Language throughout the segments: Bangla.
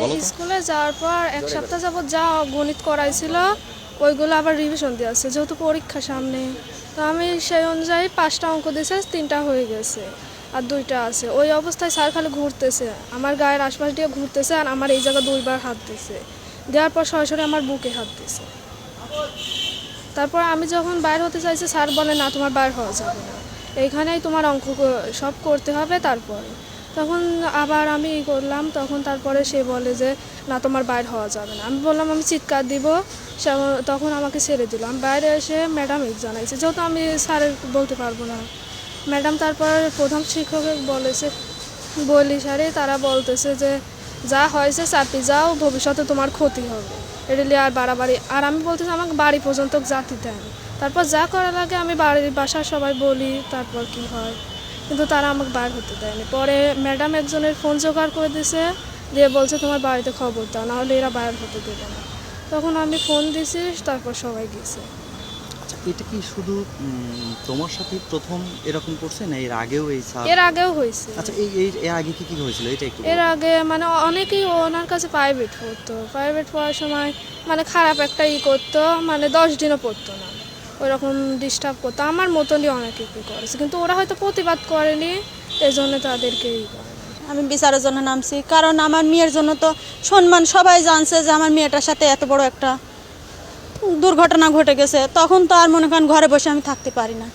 বলো তো। স্কুলে যাওয়ার পর এক সপ্তাহ যাবত যা গণিত করাইছিল ওইগুলো আবার রিভিশন দিয়ে আছে, যেহেতু পরীক্ষা সামনে। তো আমি সেই অনুযায়ী 5টা অঙ্ক দিয়েছে, 3টা হয়ে গেছে আর 2টা আছে। ওই অবস্থায় স্যার খালি ঘুরতেছে, আমার গায়ের আশপাশ দিয়ে ঘুরতেছে আর আমার এই জায়গা 2বার হাত দিয়েছে। দেওয়ার পর সরাসরি আমার বুকে হাত দিয়েছে। তারপর আমি যখন বাইর হতে চাইছি, স্যার বলে না, তোমার বাইর হওয়া যাবে না, এইখানেই তোমার অঙ্ক সব করতে হবে। তারপরে তখন আবার আমি করলাম, তখন তারপরে সে বলে যে না, তোমার বাইর হওয়া যাবে না। আমি বললাম আমি চিৎকার দিব, তখন আমাকে ছেড়ে দিল। আমি বাইরে এসে ম্যাডাম জানাইছে, যেহেতু আমি স্যারের বলতে পারবো না। ম্যাডাম তারপর প্রথম শিক্ষক বলেছে, বলি স্যারে, তারা বলতেছে যে যা হয়েছে চাপি যাও, ভবিষ্যতে তোমার ক্ষতি হবে, এটা নিয়ে আর বাড়াবাড়ি। আর আমি বলতেছি আমাকে বাড়ি পর্যন্ত জাতি দেন, তারপর যা করা লাগে আমি বাসার সবাই বলি, তারপর কি হয়। কিন্তু তারা আমাকে বার হতে দেয়নি। পরে ম্যাডাম একজনের ফোন জোগাড় করে দিয়েছে, দিয়ে বলছে তোমার বাড়িতে খবর দাও, নাহলে এরা বাইর হতে দেবে না। তখন আমি ফোন দিছি, তারপর সবাই গেছে। আচ্ছা, এটা কি শুধু তোমার সাথে প্রথম এরকম করছে, না এর আগেও এই স্যার? এর আগেও হয়েছে। আচ্ছা, এর আগে কি হয়েছিল এটা একটু এর বলো। আগে মানে অনেকেই ওনার কাছে প্রাইভেট পড়তো, প্রাইভেট পড়ার সময় মানে খারাপ একটা করতো, মানে 10 দিনও পড়তো না, ওইরকম ডিস্টার্ব করতো। আমার মতনই অনেকে করেছে, কিন্তু ওরা হয়তো প্রতিবাদ করেনি, এই জন্য তাদেরকে করে। আমি বিচারের জন্য নামছি, কারণ আমার মেয়ের জন্য তো সম্মান, সবাই জানছে যে আমার মেয়েটার সাথে এত বড় একটা দুর্ঘটনা ঘটে গেছে। তখন তো আর মনে করেন ঘরে বসে আমি থাকতে পারি না।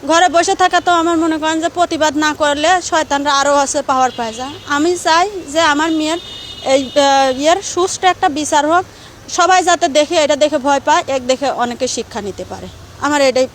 ঘরে বসে থাকা তো আমার মনে করেন যে প্রতিবাদ না করলে শয়তানরা আরও আছে পাওয়ার পায় যায়। আমি চাই যে আমার মেয়ের এই সুষ্ঠু একটা বিচার হোক, সবাই যাতে দেখে, এটা দেখে ভয় পায়, এক দেখে অনেকে শিক্ষা নিতে পারে। আমার এটাই